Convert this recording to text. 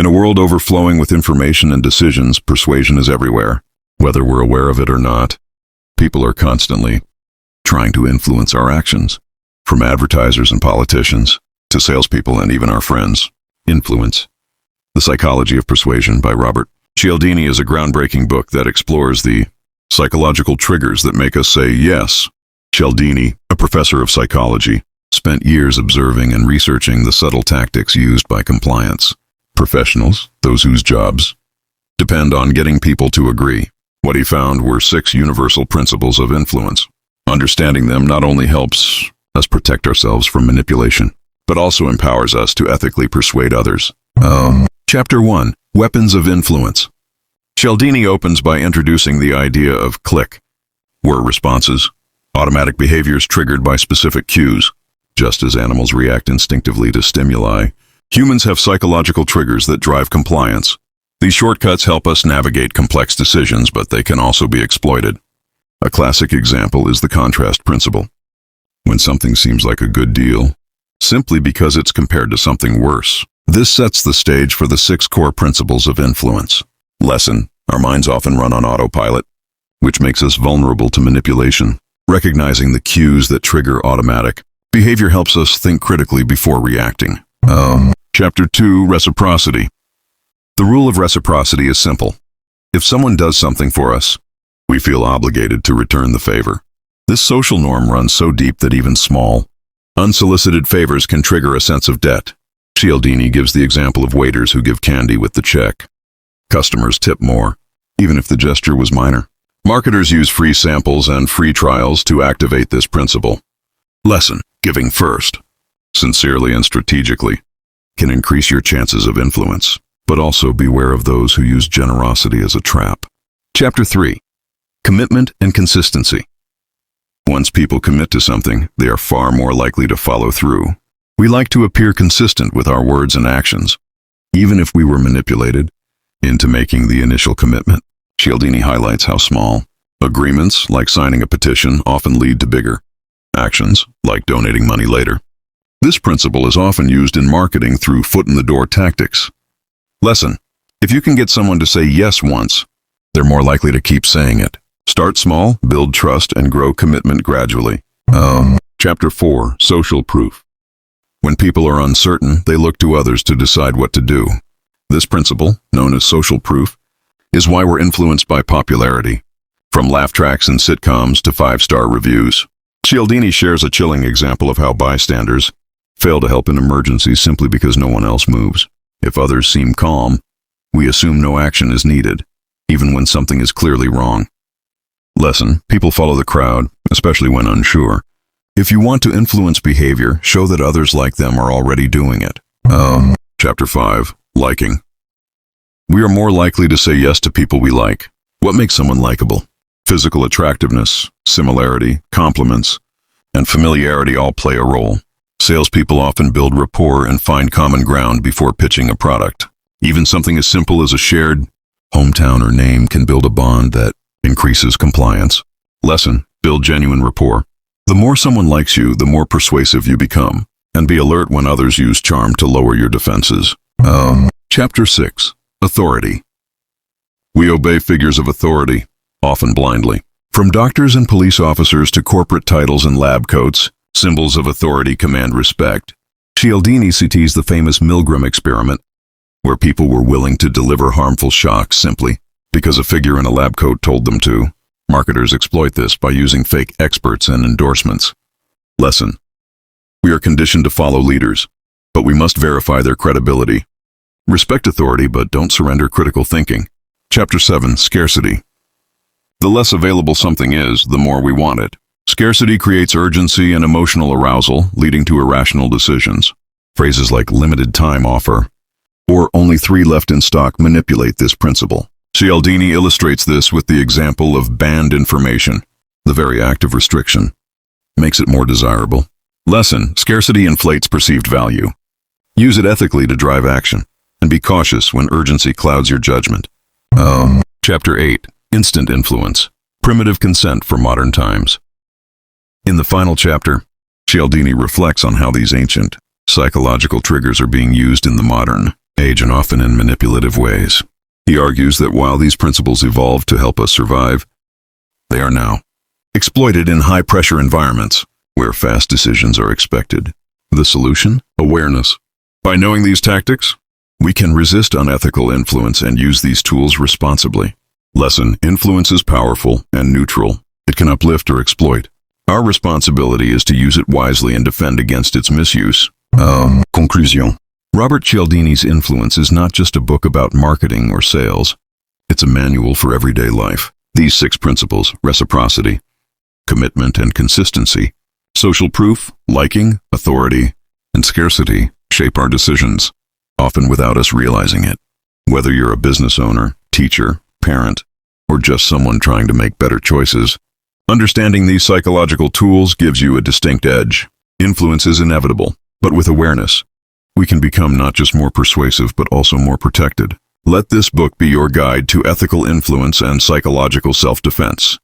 In a world overflowing with information and decisions, persuasion is everywhere. Whether we're aware of it or not, people are constantly trying to influence our actions. From advertisers and politicians to salespeople and even our friends. Influence. The Psychology of Persuasion by Robert Cialdini is a groundbreaking book that explores the psychological triggers that make us say yes. Cialdini, a professor of psychology, spent years observing and researching the subtle tactics used by compliance professionals, those whose jobs depend on getting people to agree. What he found were 6 universal principles of influence. Understanding them not only helps us protect ourselves from manipulation, but also empowers us to ethically persuade others. Chapter 1. Weapons of Influence. Cialdini opens by introducing the idea of click, were responses, automatic behaviors triggered by specific cues. Just as animals react instinctively to stimuli, humans have psychological triggers that drive compliance. These shortcuts help us navigate complex decisions, but they can also be exploited. A classic example is the contrast principle. When something seems like a good deal, simply because it's compared to something worse. This sets the stage for the 6 core principles of influence. Lesson: our minds often run on autopilot, which makes us vulnerable to manipulation. Recognizing the cues that trigger automatic behavior helps us think critically before reacting. Chapter 2. Reciprocity. The rule of reciprocity is simple. If someone does something for us, we feel obligated to return the favor. This social norm runs so deep that even small, unsolicited favors can trigger a sense of debt. Cialdini gives the example of waiters who give candy with the check. Customers tip more, even if the gesture was minor. Marketers use free samples and free trials to activate this principle. Lesson: giving first, sincerely and strategically, can increase your chances of influence, but also beware of those who use generosity as a trap. Chapter 3. Commitment and consistency. Once people commit to something, they are far more likely to follow through. We like to appear consistent with our words and actions, even if we were manipulated into making the initial commitment. Cialdini highlights how small agreements, like signing a petition, often lead to bigger actions, like donating money later. This principle is often used in marketing through foot-in-the-door tactics. Lesson: if you can get someone to say yes once, they're more likely to keep saying it. Start small, build trust, and grow commitment gradually. Chapter 4. Social proof. When people are uncertain, they look to others to decide what to do. This principle, known as social proof, is why we're influenced by popularity, from laugh tracks and sitcoms to 5-star reviews. Cialdini shares a chilling example of how bystanders fail to help in emergencies simply because no one else moves. If others seem calm, we assume no action is needed, even when something is clearly wrong. Lesson: people follow the crowd, especially when unsure. If you want to influence behavior, show that others like them are already doing it. Chapter 5. Liking. We are more likely to say yes to people we like. What makes someone likable? Physical attractiveness, similarity, compliments, and familiarity all play a role. Salespeople often build rapport and find common ground before pitching a product. Even something as simple as a shared hometown or name can build a bond that increases compliance. Lesson: build genuine rapport. The more someone likes you, the more persuasive you become, and be alert when others use charm to lower your defenses. Chapter 6. Authority. We obey figures of authority, often blindly. From doctors and police officers to corporate titles and lab coats, symbols of authority command respect. Cialdini cites the famous Milgram experiment, where people were willing to deliver harmful shocks simply because a figure in a lab coat told them to. Marketers exploit this by using fake experts and endorsements. Lesson: we are conditioned to follow leaders, but we must verify their credibility. Respect authority, but don't surrender critical thinking. Chapter 7. Scarcity. The less available something is, the more we want it. Scarcity creates urgency and emotional arousal, leading to irrational decisions. Phrases like limited time offer or only 3 left in stock manipulate this principle. Cialdini illustrates this with the example of banned information. The very act of restriction makes it more desirable. Lesson: scarcity inflates perceived value. Use it ethically to drive action, and be cautious when urgency clouds your judgment. Chapter 8. Instant influence. Primitive consent for modern times. In the final chapter, Cialdini reflects on how these ancient psychological triggers are being used in the modern age, and often in manipulative ways. He argues that while these principles evolved to help us survive, they are now exploited in high-pressure environments where fast decisions are expected. The solution? Awareness. By knowing these tactics, we can resist unethical influence and use these tools responsibly. Lesson: influence is powerful and neutral. It can uplift or exploit. Our responsibility is to use it wisely and defend against its misuse. Conclusion. Robert Cialdini's Influence is not just a book about marketing or sales. It's a manual for everyday life. These 6 principles: reciprocity, commitment and consistency, social proof, liking, authority, and scarcity, shape our decisions, often without us realizing it. Whether you're a business owner, teacher, parent, or just someone trying to make better choices, understanding these psychological tools gives you a distinct edge. Influence is inevitable, but with awareness, we can become not just more persuasive but also more protected. Let this book be your guide to ethical influence and psychological self-defense.